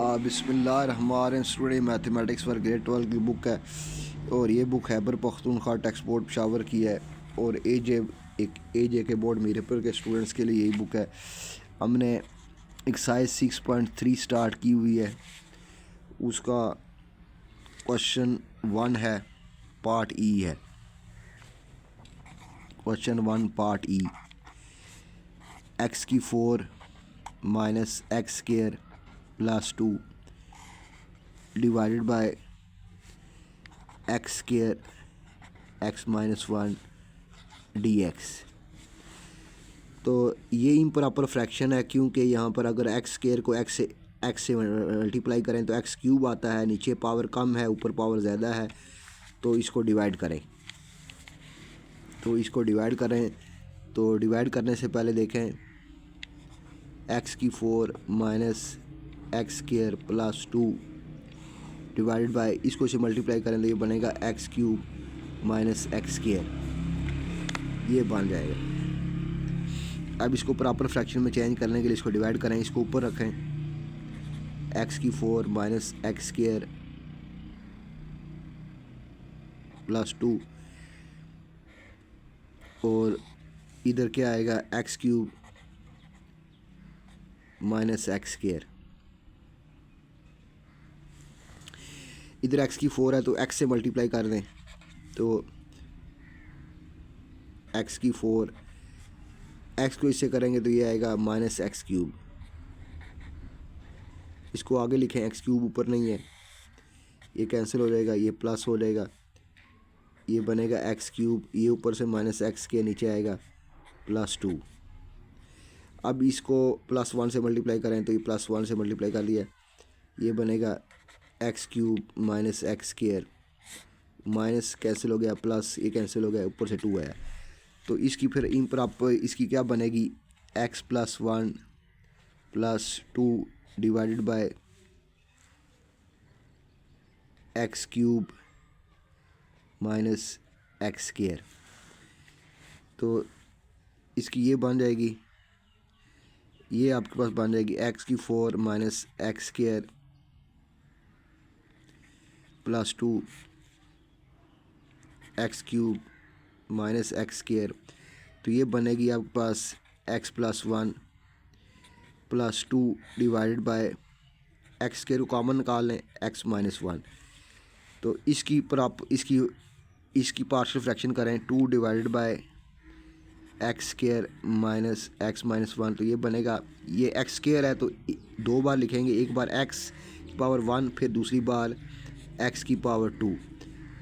बिस्मिल्लाहिर्रहमानिर्रहीम। Student mathematics for grade 12 की book है और ये book Khyber Pakhtunkhwa text board Peshawar की है और ए जे के बोर्ड मीरपुर के स्टूडेंट्स के लिए यही बुक है। हमने एक्सरसाइज 6.3 स्टार्ट की हुई है। उसका क्वेश्चन 1 है, पार्ट ई है। क्वेश्चन 1 पार्ट ई, एक्स की 4 minus x square plus 2 divided by x square x minus 1 d x. तो ये इम्प्रॉपर फ्रैक्शन है, क्योंकि यहाँ पर अगर एक्स स्क्वायर को एक्स से मल्टीप्लाई करें तो एक्स क्यूब आता है। नीचे पावर कम है, ऊपर पावर ज़्यादा है, तो इसको डिवाइड करें। तो डिवाइड करने से पहले देखें, एक्स की 4 minus x square plus 2 divided bye, इसको से मल्टीप्लाई करें तो ये बनेगा x cube minus x square, ये बन जाएगा। अब इसको प्रॉपर फ्रैक्शन में चेंज करने के लिए इसको डिवाइड करें, इसको ऊपर रखें, एक्स की 4 माइनस एक्स स्क्वायर प्लस 2 और इधर क्या आएगा, x cube minus x square. इधर एक्स की 4 है तो एक्स से मल्टीप्लाई कर दें, तो एक्स की 4 एक्स को इससे करेंगे तो ये आएगा माइनस एक्स क्यूब। इसको आगे लिखें, एक्स क्यूब ऊपर नहीं है, ये कैंसिल हो जाएगा, ये प्लस हो जाएगा, ये बनेगा एक्स क्यूब, ये ऊपर से माइनस एक्स के नीचे आएगा प्लस 2। अब इसको प्लस 1 से मल्टीप्लाई करें तो ये प्लस 1 से मल्टीप्लाई कर लिया, ये बनेगा x cube minus x square, minus cancel हो गया, प्लस ये कैंसिल हो गया, ऊपर से 2 आया। तो इसकी फिर इम्प्रॉपर इसकी क्या बनेगी, x plus 1 plus 2 divided by x cube minus x square. तो इसकी ये बन जाएगी, ये आपके पास बन जाएगी एक्स की 4 minus x square plus 2 x cube minus x square. तो ये बनेगी आपके पास x plus 1 plus 2 divided by x square को कॉमन निकाल लें, एक्स माइनस 1। तो इसकी पार्शियल फ्रैक्शन करें, 2 divided by x square minus x minus 1। तो ये बनेगा, ये एक्स स्क्वायर है तो 2 बार लिखेंगे, एक बार एक्स की पावर 1, फिर दूसरी बार एक्स की पावर 2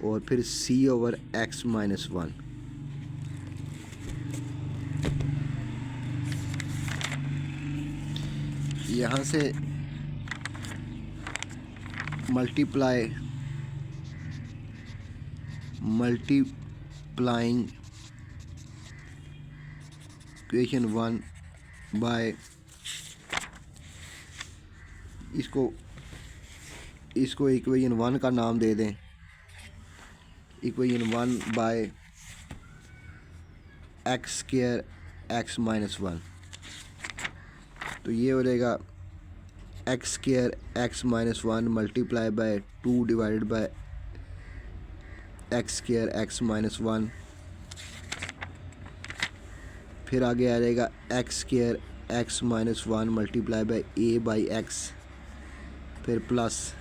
और फिर सी ओवर एक्स माइनस 1। यहाँ से मल्टीप्लाइंग इक्वेशन 1 बाय, इसको इक्वेशन 1 का नाम दे दें, equation 1 by x square x minus 1। तो ये हो जाएगा x square x minus 1 multiply by 2 divided by x square x minus 1। फिर आगे आ जाएगा x square x minus 1 multiply by A by x, फिर plus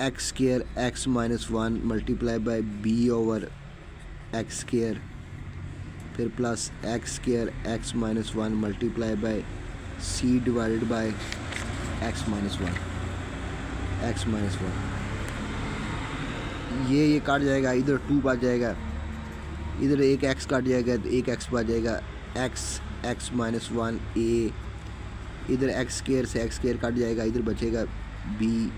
x square x minus 1 multiply by B over x square, फिर plus x square x minus 1 multiply by C divided by X minus 1। ये काट जाएगा, इधर 2 बच जाएगा, इधर एक एक्स काट जाएगा तो एक एक्स बच जाएगा, एक्स माइनस 1 ए, इधर एक्स स्क्वायर से एक्स स्क्वायर काट जाएगा, इधर बचेगा बी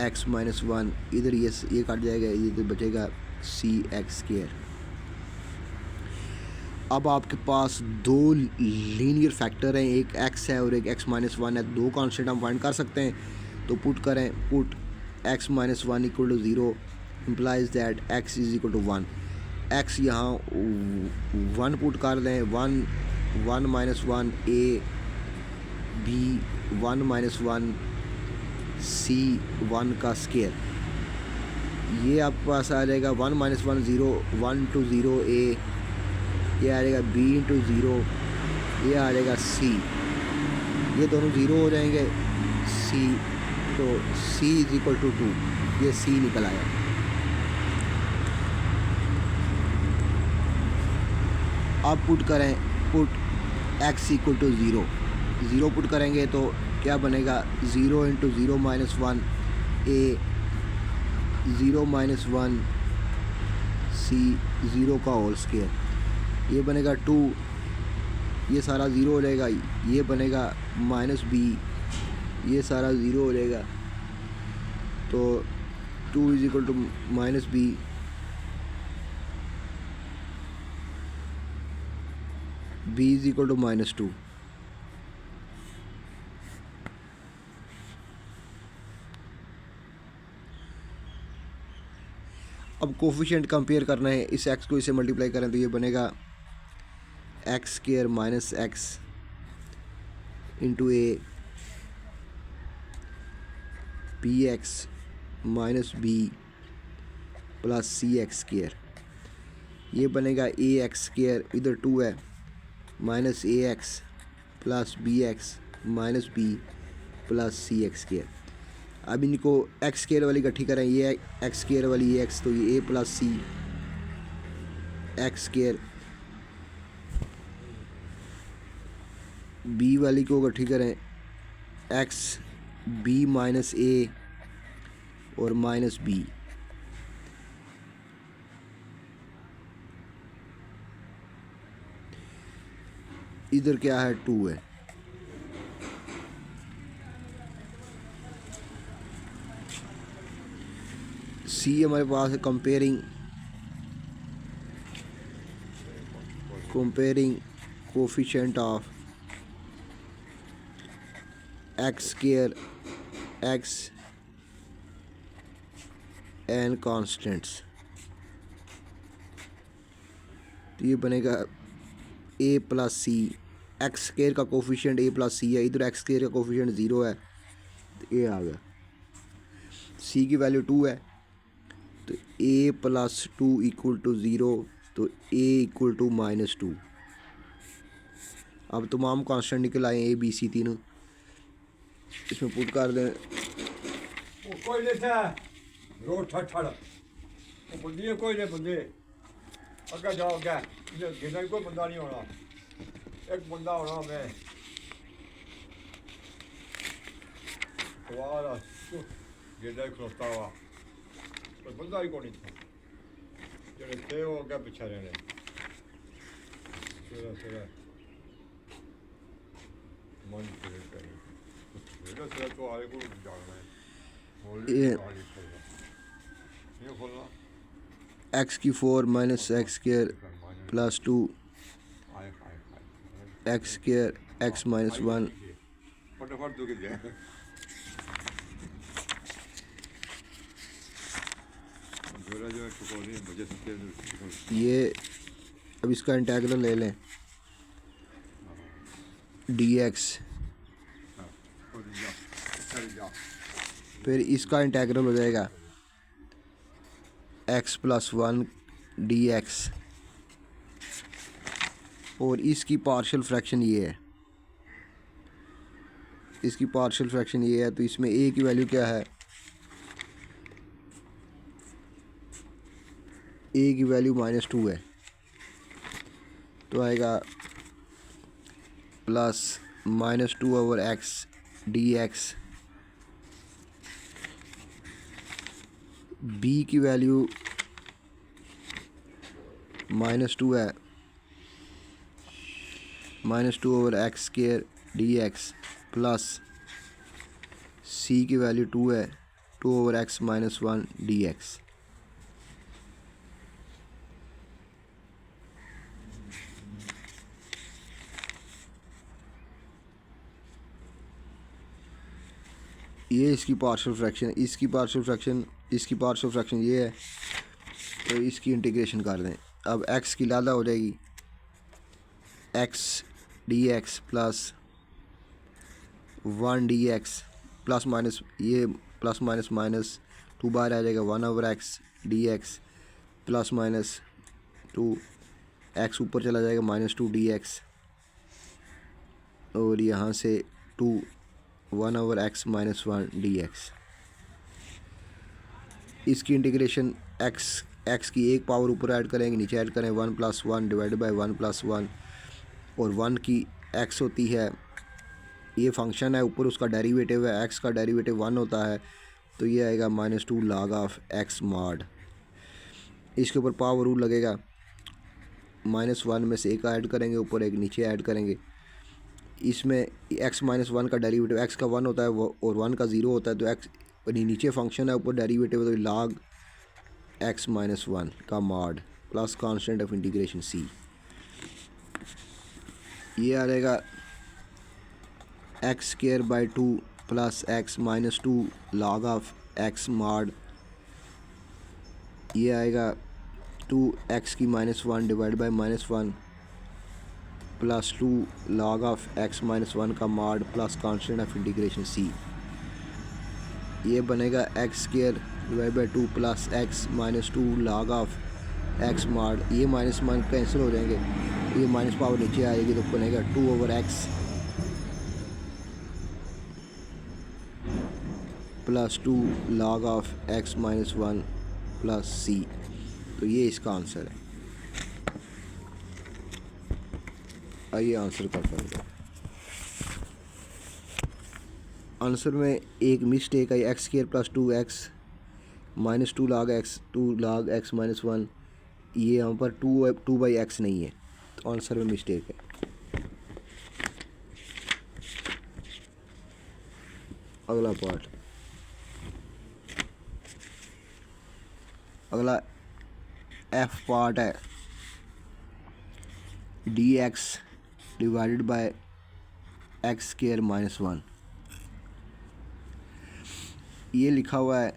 एक्स माइनस 1, इधर ये काट जाएगा, इधर बचेगा सी एक्स स्क्वायर। अब आपके पास 2 लीनियर फैक्टर हैं, एक एक्स है और एक एक्स माइनस 1 है। 2 कांस्टेंट हम फाइंड कर सकते हैं, तो पुट करें, put x minus 1 equal to 0 implies that X is equal to 1। X यहाँ 1 पुट कर दें, 1 minus 1 A B 1 minus 1 C 1 का स्केयर, ये आपके पास आ जाएगा 1 माइनस 1 0 1 टू 0 ए, ये आ जाएगा बी इंटू 0, ये आ जाएगा सी, ये दोनों ज़ीरो हो जाएंगे, सी तो सी इज इक्वल टू 2, ये सी निकल आया। अब पुट करें, put X equal to 0, 0 put करेंगे तो क्या बनेगा 0 into 0 minus 1 A, 0 minus 1 C 0 का होल स्केयर, ये बनेगा 2, ये सारा ज़ीरो हो जाएगा, ये बनेगा माइनस बी, ये सारा ज़ीरो हो जाएगा, तो 2 is equal to minus B, B is equal to minus 2। अब कोफिशिएंट कंपेयर करना है, इस एक्स को इसे मल्टीप्लाई करें तो ये बनेगा x square minus x into A B x minus B plus C x square, ये बनेगा ए एक्स स्केयर, इधर 2 है, minus A x plus B x minus B plus C x square. अब इनको एक्स स्केयर वाली इकट्ठी करें, ये एक्स स्केयर वाली ये एक्स, तो ये ए plus C x square, B वाली को इकट्ठी करें, एक्स बी माइनस ए और माइनस बी, इधर क्या है 2 है, सी हमारे पास है comparing coefficient of x square x and constants, तो ये बनेगा ए प्लस सी, एक्स स्केयर का कोफिशिएंट ए प्लस सी है, इधर एक्स स्केयर का कोफिशिएंट 0 है, तो ये आ गया, सी की वैल्यू 2 है, तो ए प्लस 2 इक्वल टू 0, तो ए इक्वल टू माइनस 2। अब तमाम कांस्टेंट निकल आए ए बी सी तीनों, इसमें पुट कर दें, कोई नहीं था रोड ठड़ वो बंदी कोई नहीं, बंदे अगर जाओ क्या गिरना कोई बंदा नहीं होना, एक बंदा होना, मैं वाला गिरना खलोता हुआ, कोई बंदा ही कोई नहीं था, जो थे वो अगर पीछे रहने सिरा मन करें तो आगे को जाना है, ये खोलना एक्स की 4 minus x square plus 2 x square x minus 1, फटाफट दो के जाए ये। अब इसका इंटीग्रल ले लें, डी एक्स, फिर इसका इंटीग्रल हो जाएगा एक्स प्लस 1 डी एक्स, और इसकी पार्शियल फ्रैक्शन ये है, इसकी पार्शियल फ्रैक्शन ये है, तो इसमें ए की वैल्यू क्या है, ए की वैल्यू -2 है, तो आएगा plus -2 over x d x, B की वैल्यू -2 है, -2 over x square d x, plus C की वैल्यू 2 है, 2 over x minus 1 d x. ये इसकी पार्शियल फ्रैक्शन, इसकी पार्शियल फ्रैक्शन, इसकी पार्शियल फ्रैक्शन ये है, तो इसकी इंटीग्रेशन कर दें। अब एक्स की लादा हो जाएगी x d x plus one D x plus minus, ये प्लस माइनस माइनस टू बार आ जाएगा, one over x d x plus minus two, x ऊपर चला जाएगा माइनस टू डी एक्स, और यहाँ से to one over x minus one D X. इसकी integration X की एक पावर ऊपर ऐड करेंगे, नीचे ऐड करें one plus one divide by one plus one, और वन की एक्स होती है, ये फंक्शन है ऊपर उसका डेरिवेटिव है, एक्स का डेरिवेटिव वन होता है, तो ये आएगा minus two log of x mod. इसके ऊपर पावर रूल लगेगा, माइनस वन में से एक ऐड करेंगे ऊपर, एक नीचे ऐड करेंगे। इसमें एक्स माइनस वन का डेरिवेटिव एक्स का वन होता है वो, और वन का ज़ीरो होता है, तो एक्स नीचे फंक्शन है ऊपर डेरिवेटिव, तो लॉग एक्स माइनस वन का mod plus constant of integration C. ये आ जाएगा x square by two plus x minus two log of x mod, ये आएगा टू एक्स की minus one divide by minus one plus two log of x minus one का mod plus constant of integration C. ये बनेगा x square divide by two plus x minus two log of x mod, ये minus one cancel हो जाएंगे, ये minus power नीचे आएगी तो बनेगा two over x plus two log of x minus one plus C. तो ये इसका आंसर है। आइए आंसर करते हैं। आंसर में एक मिस्टेक है, x square plus two x minus two log x minus one, ये यहाँ पर टू बाई एक्स नहीं है, तो आंसर में मिस्टेक है। अगला पार्ट, अगला एफ पार्ट है, D x divided by x square minus one. ये लिखा हुआ है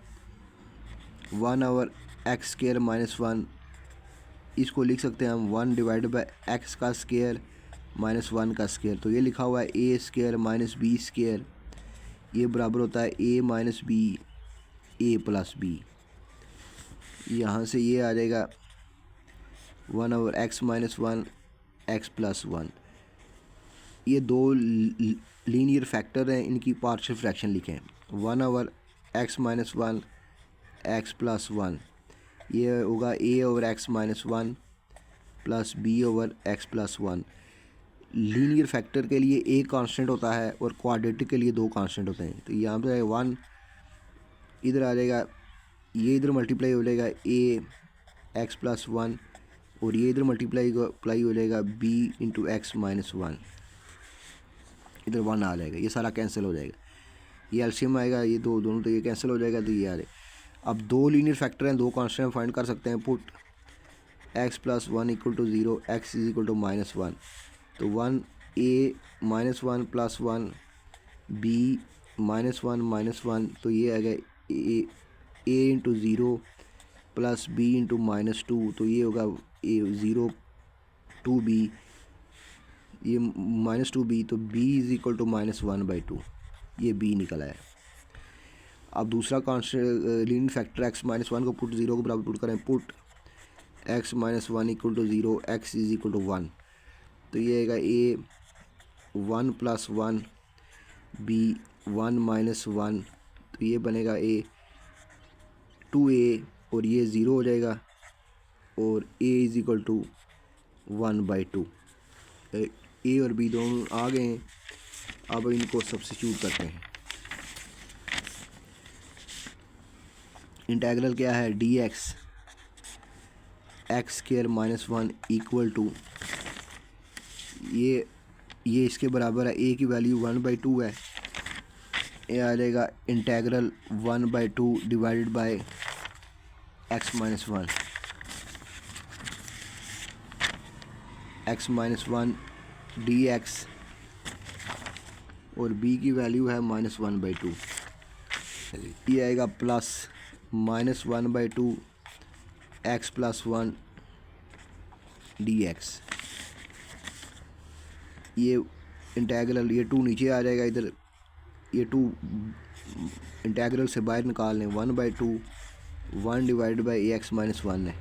one over x square minus one, इसको लिख सकते हैं हम वन डिवाइड बाई एक्स का स्क्वायर माइनस वन का स्क्वायर। तो ये लिखा हुआ है ए स्क्वायर माइनस बी स्क्वायर, ये बराबर होता है ए माइनस बी ए प्लस बी। यहाँ से ये आ जाएगा one over x minus one x plus one. ये दो लीनियर फैक्टर हैं, इनकी पार्शियल फ्रैक्शन लिखें, one over x minus one x plus one, ये होगा A over x minus one plus B over x plus one. Linear factor के लिए एक कांस्टेंट होता है और क्वाड्रेटिक के लिए दो कांस्टेंट होते हैं। तो यहाँ पे वन इधर आ जाएगा, ये इधर मल्टीप्लाई हो जाएगा ए एक्स प्लस वन, और ये इधर मल्टीप्लाई हो जाएगा B into X minus one, इधर वन आ जाएगा, ये सारा कैंसिल हो जाएगा, ये एलसीएम आएगा, ये दोनों तो ये कैंसिल हो जाएगा, तो ये आ जाएगा। अब दो लीनियर फैक्टर हैं, दो कांस्टेंट फाइंड कर सकते हैं, put x plus one equal to zero x is equal to minus one, तो one A minus one plus one B minus one, तो ये आएगा A into zero plus B into minus two, तो ये होगा ए ज़ीरो टू बी, ये minus two B, तो B is equal to minus one by two, ये B निकला है। अब दूसरा constant linear factor x minus one को पुट ज़ीरो के बराबर पुट करें, put x minus one equal to zero x is equal to one, तो ये आएगा A one plus one B one minus one, तो ये बनेगा ए टू ए, और ये ज़ीरो हो जाएगा, और A is equal to one by two. A और बी दोनों आ गए हैं, अब इनको सब्स्टिट्यूट करते हैं। इंटीग्रल क्या है, D X X square minus one equal to, ये इसके बराबर है, ए की वैल्यू वन बाई टू है, ये आ जाएगा integral one by two divided by x minus one, x minus one D x, और बी की वैल्यू है माइनस वन बाई टू, ये आएगा plus minus one by to x plus one D x. ये इंटीग्रल ये to नीचे आ जाएगा, इधर ये 2 इंटेग्रल से बाहर निकाल लें, 1/2 1 डिवाइड बाई एक्स माइनस 1 है,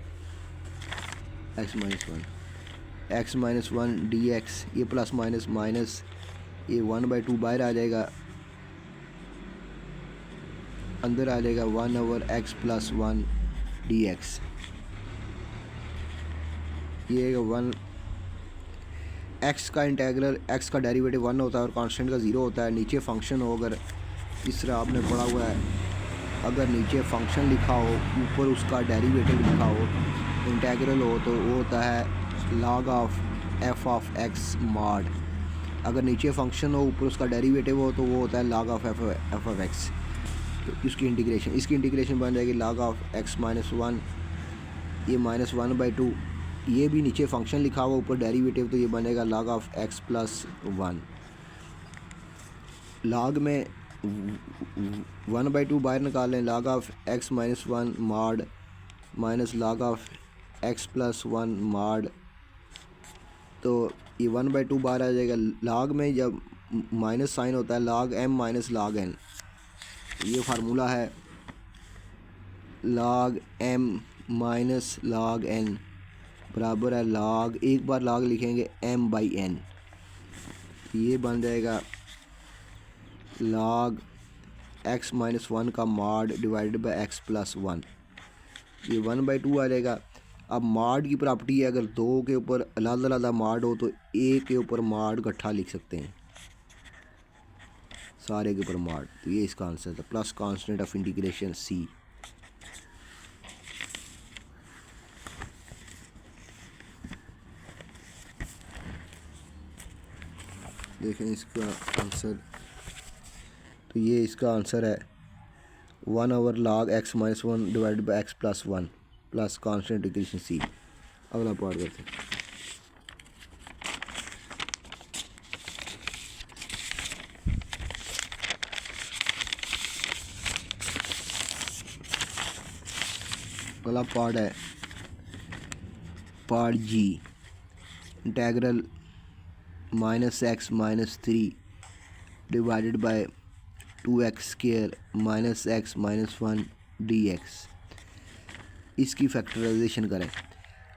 x minus one D x, ये प्लस माइनस माइनस, ये 1/2 बाहर आ जाएगा, अंदर आ जाएगा 1/x प्लस 1 डी एक्स। ये 1 एक्स का इंटेग्रल, एक्स का डेरिवेटिव 1 होता है और कांस्टेंट का 0 होता है। नीचे फंक्शन हो, अगर इस तरह आपने पढ़ा हुआ है, अगर नीचे फंक्शन लिखा हो, ऊपर उसका डेरिवेटिव लिखा हो, इंटेग्रल हो, तो वो होता है log of F of x mod. अगर नीचे फंक्शन हो, ऊपर उसका डेरिवेटिव हो, तो वो होता है log of F of x. तो इसकी इंटीग्रेशन बन जाएगी log ऑफ एक्स माइनस 1, ये माइनस 1/2, ये भी नीचे फंक्शन लिखा हुआ, ऊपर डेरिवेटिव, तो ये बनेगा log of x plus 1। log में 1/2 बाहर निकाल लें, log of x minus 1 mod minus log of x plus 1 mod, तो ये 1/2 बाहर आ जाएगा। log में जब माइनस साइन होता है, log m minus log n, ये फार्मूला है log m minus log n बराबर है log, एक बार log लिखेंगे m/n, ये बन जाएगा log x माइनस 1 का mod divided by x plus 1, ये 1/2 आ जाएगा। अब मॉड की प्रॉपर्टी है, अगर दो के ऊपर अलग मॉड हो तो एक के ऊपर मॉड इकट्ठा लिख सकते हैं, सारे के ऊपर मॉड, तो ये इसका आंसर था। प्लस कांस्टेंट ऑफ इंटीग्रेशन सी। देखें इसका आंसर, तो ये इसका आंसर है 1/log x minus 1 divided by x plus 1 plus constant integration C. अगला पार्ट करते हैं। अगला पार्ट है part G, integral -x minus 3 divided by 2x square minus x minus 1 dx। इसकी फैक्टराइजेशन करें,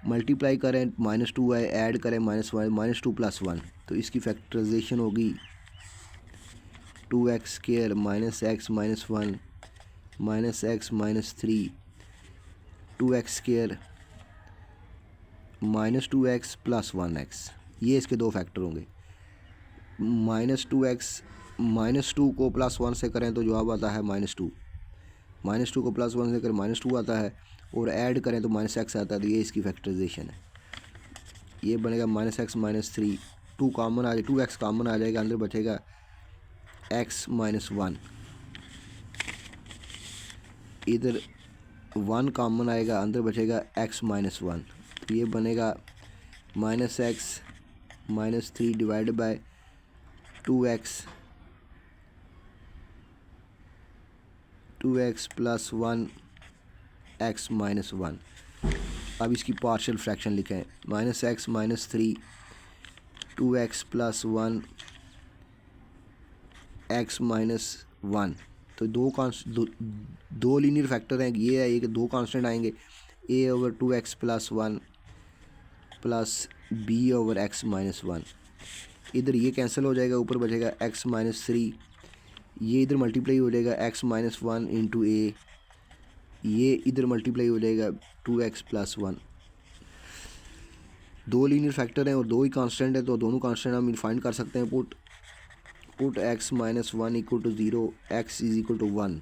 मल्टीप्लाई करें, -2 है, ऐड करें -2 प्लस 1, तो इसकी फैक्टराइजेशन होगी 2x square minus x minus 1 minus x minus 3, 2x square -2x plus 1x, ये इसके दो फैक्टर होंगे। -2x -2 को प्लस 1 से करें तो जवाब आता है -2, -2 को प्लस 1 से करें -2 आता है, और ऐड करें तो -x आता है, तो ये इसकी फैक्टराइजेशन है। ये बनेगा -x माइनस 3, 2 कॉमन आ जाए, 2x कॉमन आ जाएगा, अंदर बचेगा x माइनस 1, इधर 1 कॉमन आएगा, अंदर बचेगा x माइनस 1, तो ये बनेगा -x minus 3 divide by 2x plus 1 x minus 1। अब इसकी पार्शियल फ्रैक्शन लिखें, -x minus 3 2x plus 1 x minus 1, तो दो लीनियर फैक्टर हैं, ये है एक, दो कांस्टेंट आएंगे, a/2x plus 1 plus b/x minus 1, इधर ये कैंसिल हो जाएगा, ऊपर बचेगा x माइनस 3, ये इधर मल्टीप्लाई हो जाएगा x माइनस 1 इंटू ए, ये इधर मल्टीप्लाई हो जाएगा 2x प्लस 1। दो लीनियर फैक्टर हैं और दो ही कांस्टेंट है, तो दोनों कांस्टेंट हम फाइंड कर सकते हैं। Put x minus 1 equal to 0, x is equal to 1,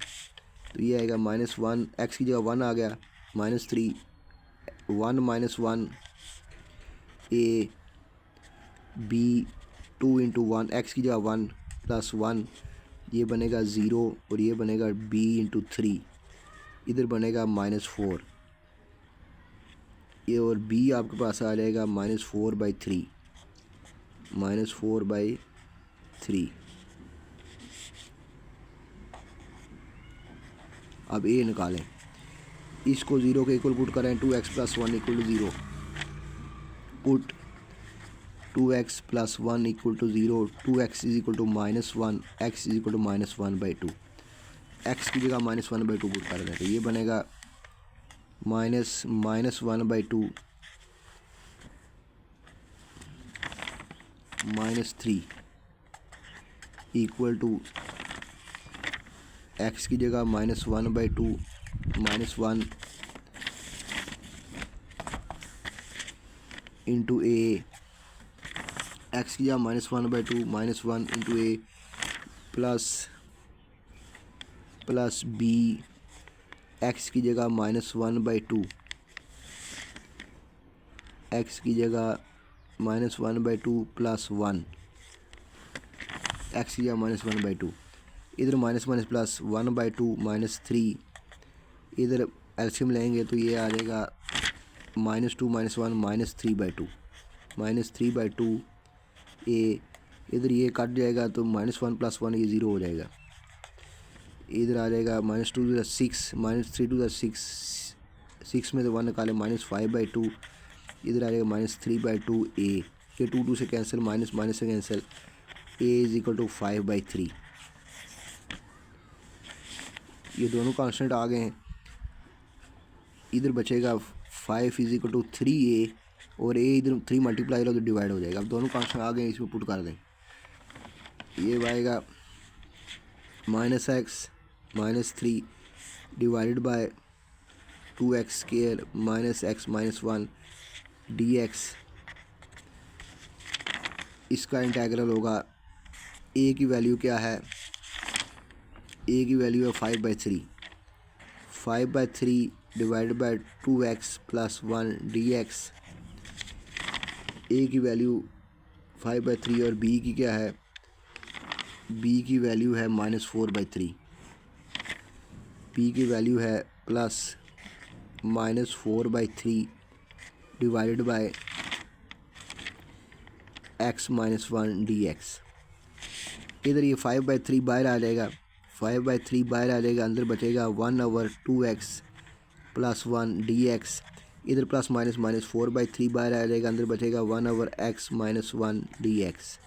तो ये आएगा -1, x की जगह 1 आ गया, -3 1 minus 1 a b 2 into 1, x की जगह 1 प्लस 1, ये बनेगा 0, और ये बनेगा b इंटू 3, इधर बनेगा -4, ये और b आपके पास आ जाएगा -4/3, -4/3। अब a निकालें, इसको 0 के इक्वल पुट करें, 2x plus 1 equal to 0, put 2x plus 1 equal to 0, 2x is equal to -1, x is equal to -1/2। x की जगह -1/2 पुट कर दें तो ये बनेगा -1/2 -3 इक्वल टू x की जगह -1/2 -1 इंटू ए, एक्स की जगह -1/2 -1 इंटू ए प्लस बी, एक्स की जगह -1/2, एक्स की जगह -1/2 प्लस 1, एक्स की जगह -1/2, इधर -1 प्लस 1/2 -3, इधर एलसीएम लेंगे तो ये आ जाएगा -2 -1 -3/2, -3/2 ए, इधर ये कट जाएगा तो -1 प्लस 1 ये 0 हो जाएगा। इधर आ जाएगा -2 टू द 6 -3 टू द 6, 6 में तो 1 निकाले -5/2, इधर आ जाएगा -3/2 ए, ये 2 से कैंसिल, माइनस से cancel, A is equal to 5/3। ये दोनों कांस्टेंट आ गए हैं। इधर बचेगा 5 इज इक्वल टू 3a और a इधर 3 मल्टीप्लाई करो तो डिवाइड हो जाएगा। अब दोनों कांस्टेंट आ गए, इसमें पुट कर दें। ये आएगा -x -3 divided by 2x square -x -1 dx। इसका इंटेग्रल होगा, a की वैल्यू क्या है, a की वैल्यू है 5/3, 5/3 divided by 2x plus 1 dx। a की वैल्यू 5/3 और b की क्या है, b की वैल्यू है -4/3, b की वैल्यू है plus -4/3 divided by x -1 dx। इधर ये 5/3 बाहर आ जाएगा, 5/3 बाहर आ जाएगा, अंदर बचेगा 1/2x प्लस 1 dx। इधर प्लस माइनस -4/3 बाहर आ जाएगा, अंदर बचेगा 1/x -1 dx।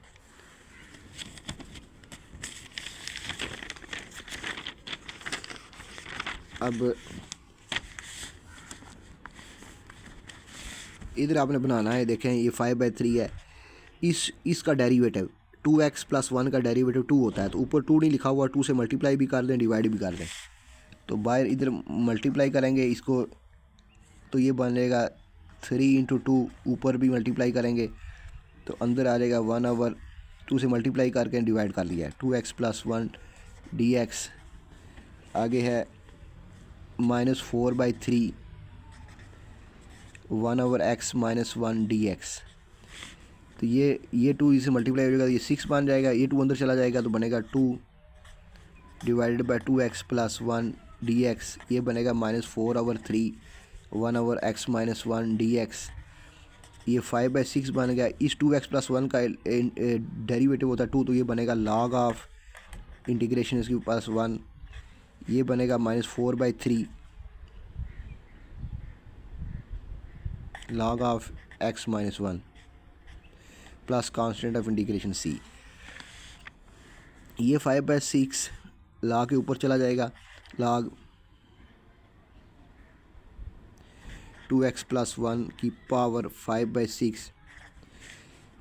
अब इधर आपने बनाना है, देखें ये 5/3 है, इसका डेरिवेटिव 2x प्लस 1 का डेरिवेटिव 2 होता है, तो ऊपर 2 नहीं लिखा हुआ, 2 से मल्टीप्लाई भी कर दें, डिवाइड भी कर दें। तो बाहर इधर मल्टीप्लाई करेंगे इसको तो ये बनेगा 3 × 2, ऊपर भी मल्टीप्लाई करेंगे तो अंदर आ जाएगा 1/2 से मल्टीप्लाई करके डिवाइड कर लिया है, 2x प्लस 1 dx। आगे है -4/3 1/x -1 dx। तो ये 2 इसे मल्टीप्लाई हो जाएगा, ये 6 बन जाएगा, ये 2 अंदर चला जाएगा तो बनेगा 2 divided by 2x plus 1 dx। ये बनेगा -4/3 1/x -1 dx। ये 5/6 बन गया। इस 2x प्लस 1 का डेरिवेटिव होता है 2, तो ये बनेगा log ऑफ इंटीग्रेशन इसके पास 1, ये बनेगा -4/3 log of x -1 plus constant of integration c। ये 5/6 log के ऊपर चला जाएगा, log 2x प्लस 1 की पावर 5/6,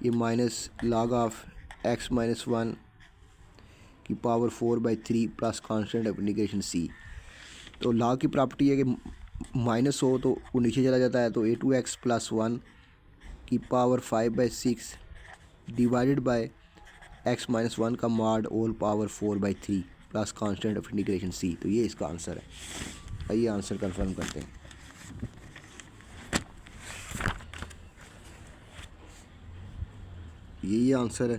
ये माइनस log ऑफ x -1 की power 4/3 plus constant of integration c। तो log की प्रॉपर्टी है कि माइनस हो तो वो नीचे चला जाता है, तो a2x प्लस 1 की पावर 5/6 डिवाइडेड बाय x -1 का mod whole power 4/3 plus constant of integration c। तो ये इसका आंसर है। आइए आंसर कंफर्म करते हैं। यही आंसर है।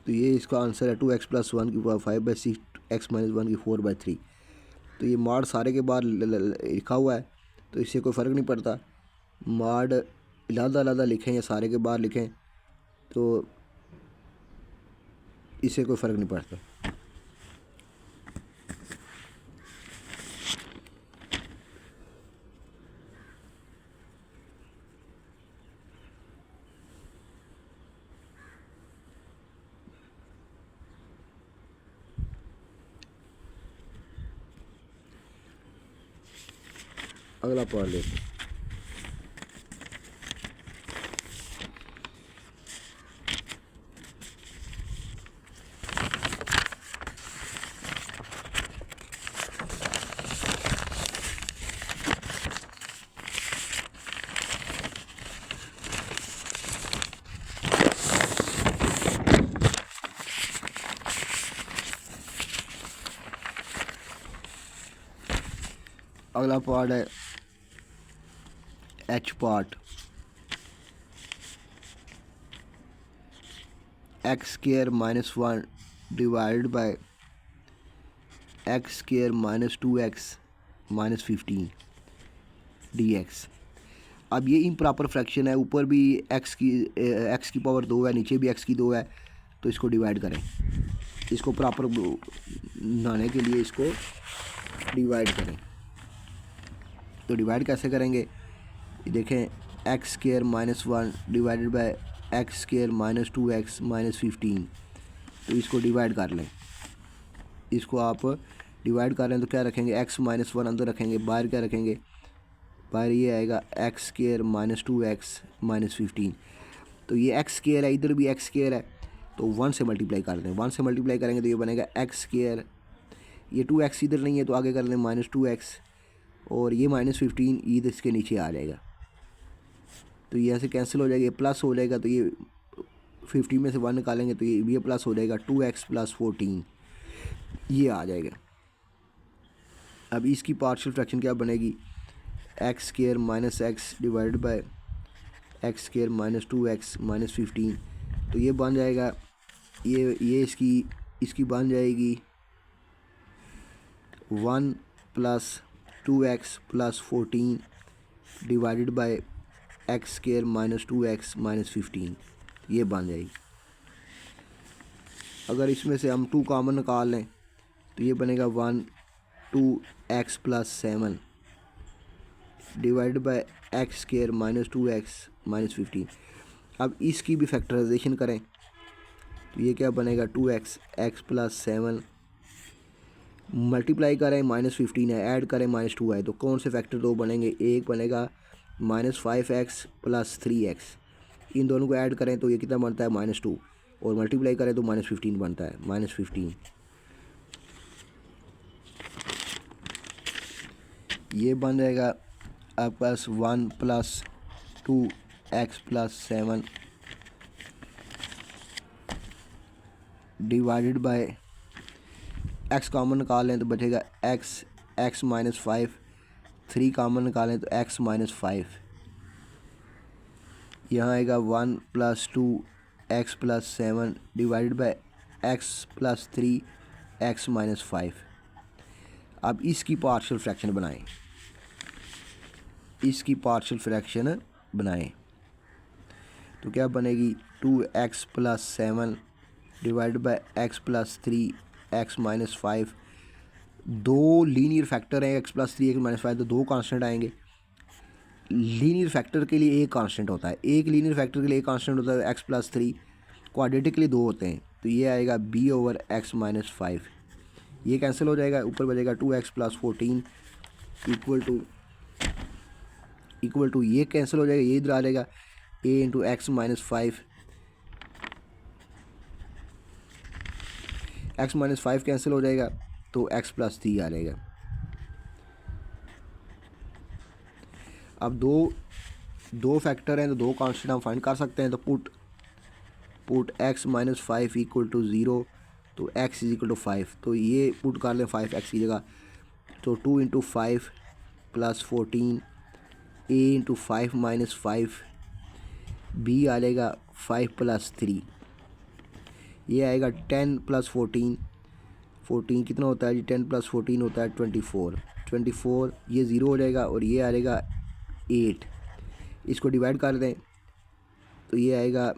तो ये इसका आंसर है 2x प्लस 1 की पावर 5/6 x -1 की 4/3। तो ये मॉड सारे के बाद लिखा हुआ है, तो इससे कोई फ़र्क नहीं पड़ता, मॉड अलग-अलग लिखें या सारे के बाद लिखें। तो इससे कोई फ़र्क नहीं पड़ता। अगला पढ़ लेते हैं। अगला पार्ट है H part. X square minus 1 divided by x square minus 2x minus 15 dx। अब ये इम्प्रॉपर फ्रैक्शन है, ऊपर भी x की पावर 2 है, नीचे भी x की 2 है, तो इसको डिवाइड करें। इसको प्रॉपर बनाने के लिए इसको डिवाइड करें। तो डिवाइड कैसे करेंगे, देखें, x square minus 1 divided by x square minus 2x minus 15। तो इसको डिवाइड कर लें। इसको आप डिवाइड कर लें तो क्या रखेंगे, x माइनस 1 अंदर रखेंगे, बाहर क्या रखेंगे, बाहर ये आएगा x square minus 2x minus 15। तो ये एक्स स्क्वायर है, इधर भी एक्स स्क्वायर है, तो 1 से मल्टीप्लाई कर दें। 1 से मल्टीप्लाई करेंगे तो ये बनेगा एक्स स्क्वायर, ये 2x इधर नहीं है तो आगे कर लें माइनस 2x, और ये माइनस 15 ये इसके नीचे आ जाएगा। तो ये यहाँ से कैंसिल हो जाएगा, ये प्लस हो जाएगा, तो ये 50 में से 1 निकालेंगे तो ये प्लस हो जाएगा, 2x प्लस 14 ये आ जाएगा। अब इसकी पार्शियल फ्रैक्शन क्या बनेगी, x square minus x divided by x square minus 2x minus 15। तो ये बन जाएगा, ये इसकी बन जाएगी 1 plus 2x plus 14 divided by x square minus 2x minus 15, ये बन जाएगी। अगर इसमें से हम 2 कॉमन निकाल लें तो ये बनेगा 1 2x plus 7 divided by x square minus 2x minus 15। अब इसकी भी फैक्टराइजेशन करें तो ये क्या बनेगा, 2x x प्लस 7 मल्टीप्लाई करें माइनस 15 है, ऐड करें माइनस 2 है, तो कौन से फैक्टर 2 बनेंगे, एक बनेगा माइनस 5x प्लस 3x। इन दोनों को ऐड करें तो ये कितना बनता है, माइनस 2, और मल्टीप्लाई करें तो माइनस 15 बनता है, माइनस 15। ये बन जाएगा आपके पास 1 plus 2x plus 7 divided by x common निकाल लें तो बचेगा x माइनस 5, 3 कॉमन निकालें तो x माइनस 5। यहाँ आएगा 1 plus 2x plus 7 divided by x plus 3x minus 5। अब इसकी पार्शियल फ्रैक्शन बनाएं, इसकी पार्शियल फ्रैक्शन बनाएं तो क्या बनेगी, 2x plus 7 divided by x plus 3x minus 5। दो लीनियर फैक्टर हैं, x प्लस 3 x माइनस 5, तो 2 कांस्टेंट आएंगे। लीनियर फैक्टर के लिए एक कांस्टेंट होता है, एक लीनियर फैक्टर के लिए एक कांस्टेंट होता है x प्लस 3, क्वाड्रेटिक के लिए 2 होते हैं, तो ये आएगा b ओवर x माइनस 5। ये कैंसिल हो जाएगा, ऊपर बचेगा 2x प्लस 14 इक्वल टू ये कैंसिल हो जाएगा, ये इधर आ जाएगा a into X minus 5, x minus 5 cancel हो जाएगा तो x प्लस 3 आ जाएगा। अब दो फैक्टर हैं तो 2 कांस्टेंट हम फाइंड कर सकते हैं, तो put x minus 5 equal to 0, तो x इज इक्वल टू 5, तो ये पुट कर लें 5x की जगह, तो 2 into 5 plus 14 a into 5 minus 5, b आ जाएगा 5 प्लस 3, ये आएगा 10 प्लस 14 कितना होता है जी, 10 प्लस 14 होता है 24, ये 0 हो जाएगा और ये आ जाएगा 8। इसको डिवाइड कर दें तो ये आएगा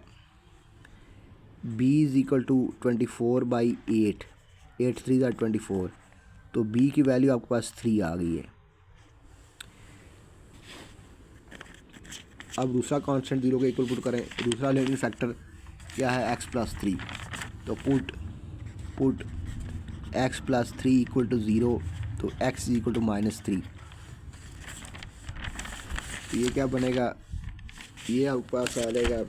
b इज़ इक्वल टू 24/8, 8 3 ज़ा 24, तो b की वैल्यू आपके पास 3 आ गई है। अब दूसरा कांस्टेंट 0 के इक्वल पुट करें, दूसरा लिमिटिंग फैक्टर क्या है x+3, तो पुट x+3 इक्वल टू 0, तो x इक्वल टू -3, तो ये क्या बनेगा, ये आपके पास आ जाएगा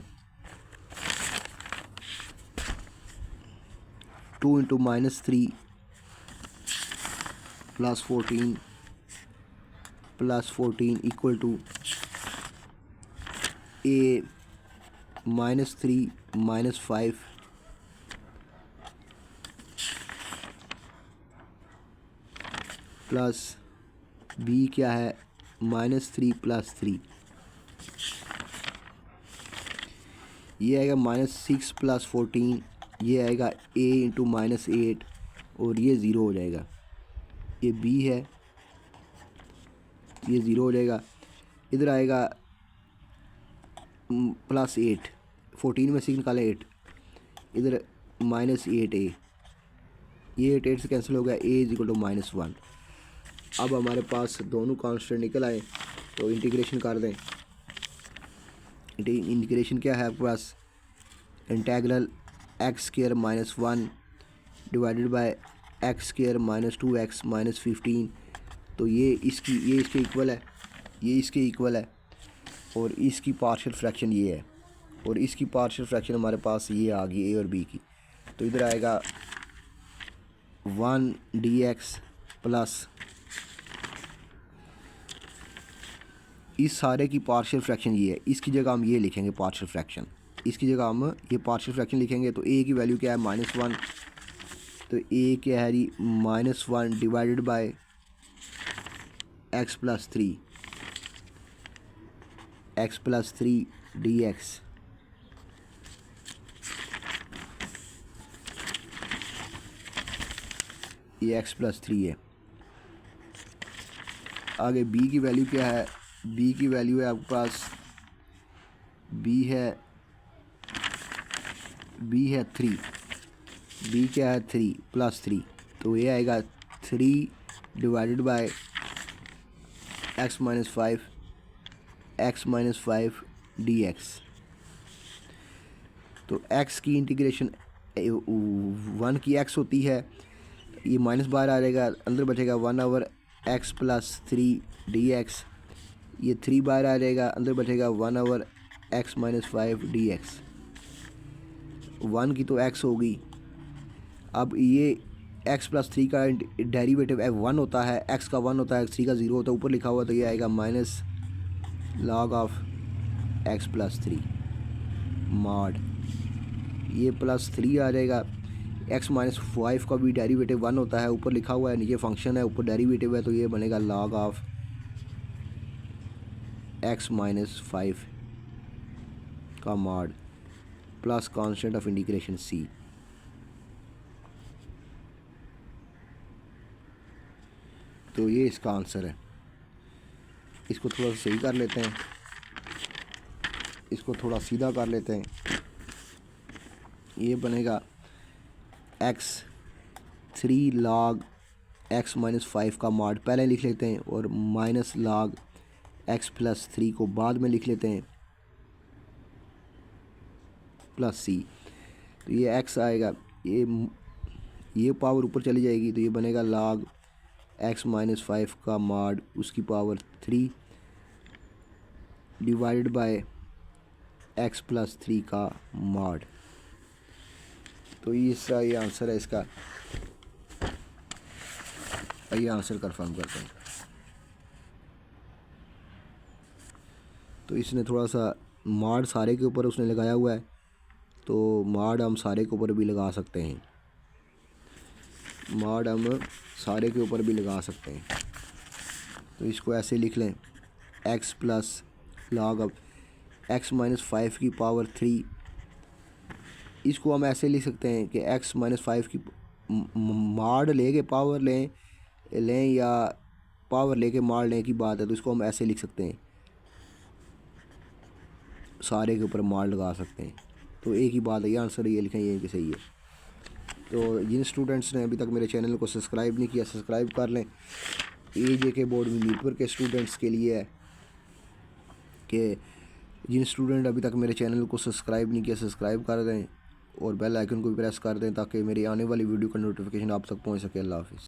2 × -3 +14 equal to a -3 -5 plus b क्या है -3 + 3, ये आएगा -6 + 14, ये आएगा a × -8 और ये 0 हो जाएगा, ये b है, ये 0 हो जाएगा, इधर आएगा +8, 14 में 6 निकाले 8, इधर -8a, ये 8 से कैंसिल हो गया, a इज इक्वल टू -1। अब हमारे पास दोनों कांस्टेंट निकल आए, तो इंटीग्रेशन कर दें। इंटीग्रेशन क्या है आपके पास, integral x² -1 divided by x² -2x -15, तो ये इसके इक्वल है, ये इसके इक्वल है, और इसकी पार्शियल फ्रैक्शन ये है, और इसकी पार्शियल फ्रैक्शन हमारे पास ये आ गई a और b की, तो इधर आएगा 1 dx प्लस इस सारे की पार्शियल फ्रैक्शन ये है, इसकी जगह हम ये लिखेंगे पार्शियल फ्रैक्शन, इसकी जगह हम ये पार्शियल फ्रैक्शन लिखेंगे, तो a की वैल्यू क्या है -1, तो a क्या है जी -1 डिवाइडेड बाय x+3 dx, ये x+3 है। आगे b की वैल्यू क्या है, b की वैल्यू है आपके पास, b है 3, b क्या है 3 +3, तो ये आएगा 3 डिवाइडेड बाय x -5 dx, तो x की इंटीग्रेशन 1 की x होती है, ये माइनस बाहर आ जाएगा, अंदर बचेगा 1/x + 3 dx, ये 3 बाहर आ जाएगा, अंदर बचेगा 1/x -5 dx, 1 की तो x होगी। अब ये x + 3 का डेरिवेटिव 1 होता है, x का 1 होता है, 3 का 0 होता है, ऊपर लिखा हुआ, तो ये आएगा -log(x + 3) mod, ये +3 आ जाएगा, x -5 का भी डेरिवेटिव 1 होता है, ऊपर लिखा हुआ है, नीचे फंक्शन है, ऊपर डेरिवेटिव है, तो ये बनेगा log(x -5) का mod plus constant of integration c, तो ये इसका आंसर है। इसको थोड़ा सा सही कर लेते हैं, इसको थोड़ा सीधा कर लेते हैं, ये बनेगा x3 log x -5 का mod पहले लिख लेते हैं, और -log x + 3 को बाद में लिख लेते हैं, प्लस c, तो ये x आएगा, ये पावर ऊपर चली जाएगी, तो ये बनेगा log x -5 का mod उसकी पावर 3 डिवाइडेड बाय x + 3 का mod, तो ये आंसर है इसका। ये आंसर कंफर्म करते हैं, तो इसने थोड़ा सा mod सारे के ऊपर उसने लगाया हुआ है, तो mod हम सारे के ऊपर भी लगा सकते हैं, mod हम सारे के ऊपर भी लगा सकते हैं, तो इसको ऐसे लिख लें, x + log x -5 की पावर 3, इसको हम ऐसे लिख सकते हैं कि x -5 की mod लेके पावर लें या पावर लेके mod लेने की बात है, तो इसको हम ऐसे लिख सकते हैं, सारे के ऊपर mod लगा सकते हैं, तो एक ही बात है, ये आंसर ये लिखें, ये कि सही है। तो जिन स्टूडेंट्स ने अभी तक मेरे चैनल को सब्सक्राइब नहीं किया, सब्सक्राइब कर लें। AJK बोर्ड में मीरपुर के स्टूडेंट्स के लिए है कि जिन स्टूडेंट अभी तक मेरे चैनल को सब्सक्राइब नहीं किया, सब्सक्राइब कर दें और बेल आइकन को भी प्रेस कर दें ताकि मेरी आने वाली वीडियो का नोटिफिकेशन आप तक पहुंच सके। अल्लाह हाफिज़।